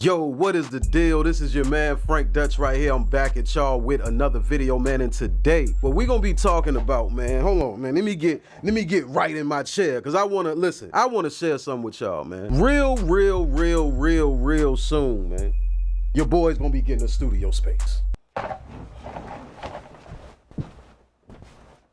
Yo, what is the deal? This is your man Frank Dutch right here. I'm back at y'all with another video, man. And today, what we gonna be talking about, man. Hold on, man. Let me get right in my chair, cause I wanna share something with y'all, man. Real soon, man. Your boy's gonna be getting a studio space.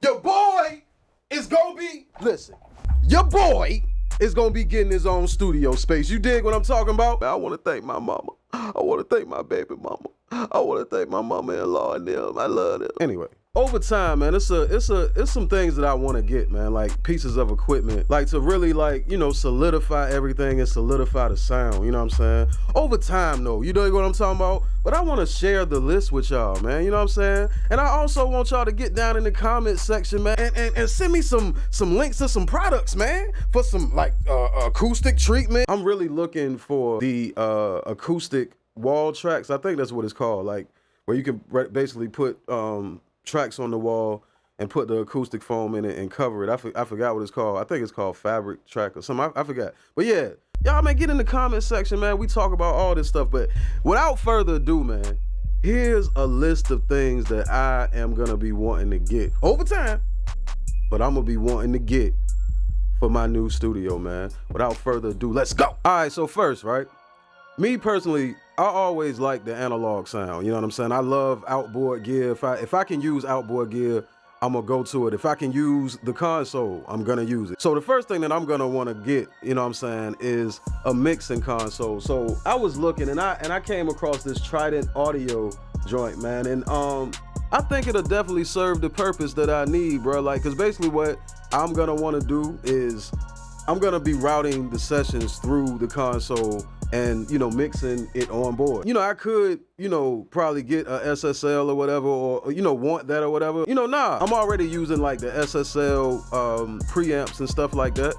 Your boy is gonna be, listen, your boy is gonna be getting his own studio space. You dig what I'm talking about? I wanna thank my mama. I wanna thank my baby mama. I wanna thank my mama-in-law and them. I love them. Anyway, over time, man, it's some things that I wanna get, man, like pieces of equipment, like to really, like, you know, solidify everything and solidify the sound, you know what I'm saying? Over time, though, you know what I'm talking about? But I wanna share the list with y'all, man, you know what I'm saying? And I also want y'all to get down in the comment section, man, and send me some links to some products, man, for some, like, acoustic treatment. I'm really looking for the acoustic wall tracks. I think that's what it's called, like, where you can basically put tracks on the wall and put the acoustic foam in it and cover it. I forgot what it's called. I think it's called fabric track or something. I forgot. But yeah, y'all, man, get in the comment section, man. We talk about all this stuff. But without further ado, man, here's a list of things that I am gonna be wanting to get over time, but I'm gonna be wanting to get for my new studio, man. Without further ado, let's go. All right, so first, right? Me personally, I always like the analog sound, you know what I'm saying? I love outboard gear. If I can use outboard gear, I'm gonna go to it. If I can use the console, I'm gonna use it. So the first thing that I'm gonna wanna get, you know what I'm saying, is a mixing console. So I was looking and I came across this Trident audio joint, man. And I think it'll definitely serve the purpose that I need, bro. Like, cause basically what I'm gonna wanna do is I'm gonna be routing the sessions through the console and, you know, mixing it on board. You know, I could, you know, probably get a SSL or whatever, or, you know, want that or whatever. You know, nah, I'm already using like the SSL preamps and stuff like that.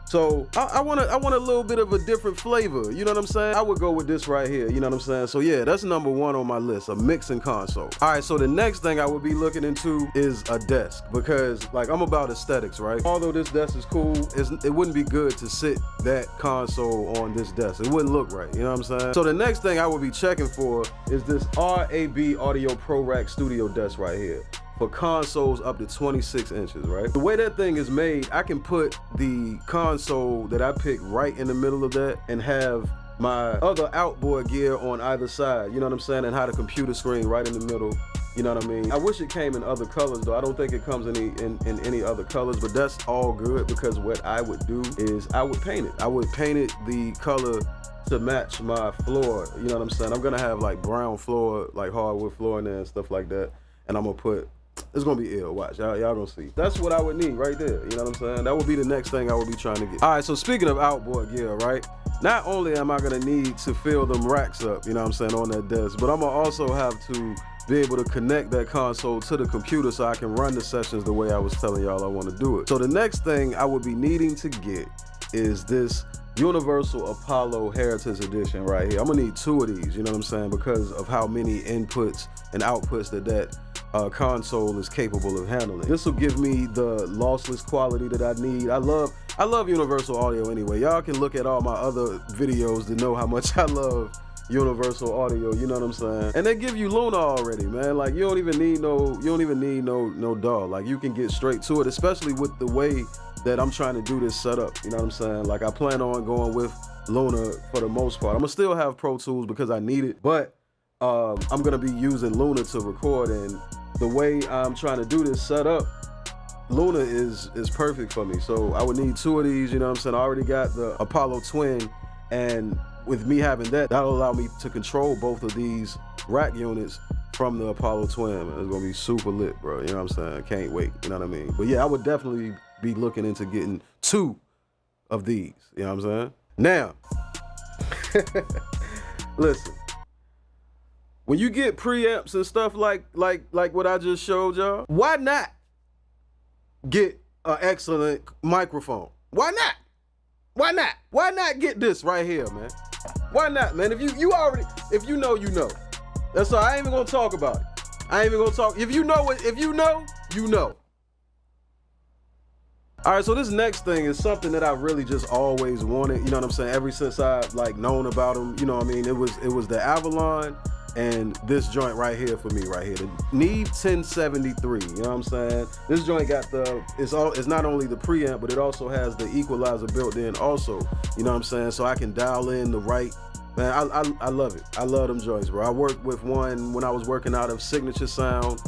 So I want a little bit of a different flavor, you know what I'm saying? I would go with this right here, you know what I'm saying? So yeah, that's number one on my list, a mixing console. All right, so the next thing I would be looking into is a desk, because like I'm about aesthetics, right? Although this desk is cool, it wouldn't be good to sit that console on this desk. It wouldn't look right, you know what I'm saying? So the next thing I would be checking for is this RAB Audio Pro Rack Studio desk right here, for consoles up to 26 inches, right? The way that thing is made, I can put the console that I pick right in the middle of that and have my other outboard gear on either side, you know what I'm saying? And have the computer screen right in the middle, you know what I mean? I wish it came in other colors though. I don't think it comes in any other colors, but that's all good, because what I would do is I would paint it. I would paint it the color to match my floor, you know what I'm saying? I'm gonna have like brown floor, like hardwood floor in there and stuff like that. And I'm gonna put, it's gonna be ill, watch, y'all gonna see. That's what I would need right there, you know what I'm saying? That would be the next thing I would be trying to get. All right, so speaking of outboard gear, right? Not only am I gonna need to fill them racks up, you know what I'm saying, on that desk, but I'm gonna also have to be able to connect that console to the computer so I can run the sessions the way I was telling y'all I wanna do it. So the next thing I would be needing to get is this Universal Apollo Heritage Edition right here. I'm gonna need two of these, you know what I'm saying, because of how many inputs and outputs that console is capable of handling. This will give me the lossless quality that I need. I love Universal Audio anyway. Y'all can look at all my other videos to know how much I love Universal Audio, you know what I'm saying? And they give you Luna already, man. Like, you don't even need no DAW. Like, you can get straight to it, especially with the way that I'm trying to do this setup, you know what I'm saying? Like, I plan on going with Luna for the most part. I'm gonna still have Pro Tools because I need it, but I'm gonna be using Luna to record, and the way I'm trying to do this setup, Luna is perfect for me. So I would need two of these, you know what I'm saying? I already got the Apollo Twin, and with me having that, that'll allow me to control both of these rack units from the Apollo Twin, man. It's gonna be super lit, bro, you know what I'm saying? Can't wait, you know what I mean? But yeah, I would definitely be looking into getting two of these, you know what I'm saying? Now, listen, when you get preamps and stuff like what I just showed y'all, why not get an excellent microphone? Why not? Why not? Why not get this right here, man? Why not, man? If you know, you know. That's all. I ain't even gonna talk about it. I ain't even gonna talk. If you know it, you know. All right, so this next thing is something that I really just always wanted, you know what I'm saying? Ever since I like known about them, you know what I mean? It was the Avalon and this joint right here for me right here, the Neve 1073, you know what I'm saying? This joint got it's not only the preamp, but it also has the equalizer built in also, you know what I'm saying? So I can dial in the right, man, I love it. I love them joints, bro. I worked with one when I was working out of Signature Sound.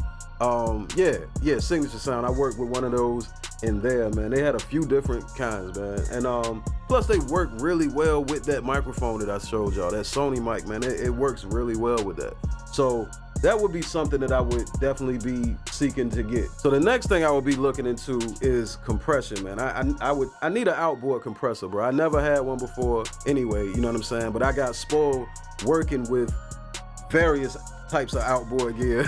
Yeah, Signature Sound. I worked with one of those in there, man. They had a few different kinds, man. And plus they work really well with that microphone that I showed y'all, that Sony mic, man. It works really well with that. So that would be something that I would definitely be seeking to get. So the next thing I would be looking into is compression, man. I need an outboard compressor, bro. I never had one before anyway, you know what I'm saying? But I got spoiled working with various types of outboard gear,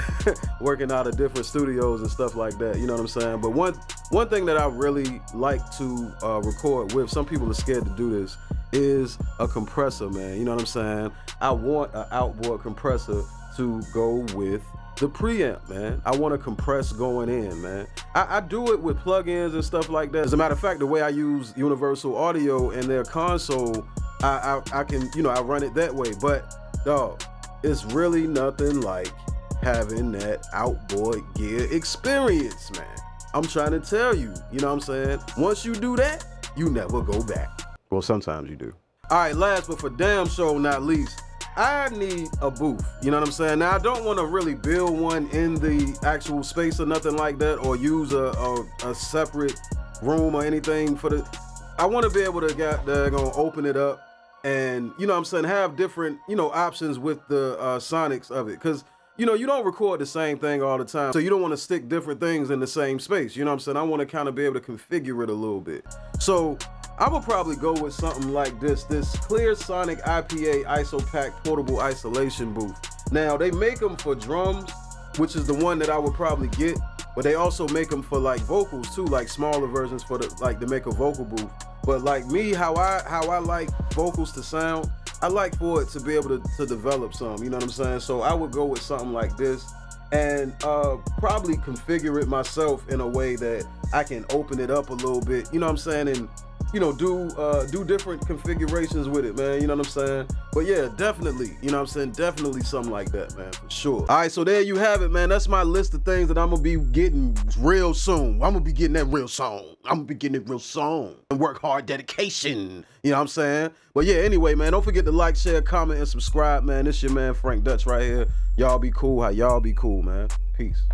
working out of different studios and stuff like that, you know what I'm saying? But one thing that I really like to record with, some people are scared to do this, is a compressor, man, you know what I'm saying? I want an outboard compressor to go with the preamp, man. I want to compress going in, man. I do it with plugins and stuff like that. As a matter of fact, the way I use Universal Audio and their console, I can, you know, I run it that way. But dog, it's really nothing like having that outboard gear experience, man. I'm trying to tell you, you know what I'm saying? Once you do that, you never go back. Well, sometimes you do. All right, last but for damn sure not least, I need a booth, you know what I'm saying? Now, I don't want to really build one in the actual space or nothing like that, or use a separate room or anything for the, I want to be able to gonna open it up and, you know what I'm saying, have different, you know, options with the sonics of it. Because, you know, you don't record the same thing all the time. So you don't want to stick different things in the same space. You know what I'm saying? I want to kind of be able to configure it a little bit. So I would probably go with something like this Clear Sonic IPA IsoPack portable isolation booth. Now, they make them for drums, which is the one that I would probably get. But they also make them for like vocals too, like smaller versions for the, like to make a vocal booth. But like me, how I like vocals to sound, I like for it to be able to develop some, you know what I'm saying? So I would go with something like this and probably configure it myself in a way that I can open it up a little bit, you know what I'm saying? And, you know, do different configurations with it, man, you know what I'm saying? But yeah, definitely, you know what I'm saying? Definitely something like that, man, for sure. All right, so there you have it, man. That's my list of things that I'm gonna be getting real soon. I'm gonna be getting that real soon. I'm gonna be getting it real soon. And work hard, dedication, you know what I'm saying? But yeah, anyway, man, don't forget to like, share, comment, and subscribe, man. This your man, Frank Dutch right here. Y'all be cool, how y'all be cool, man. Peace.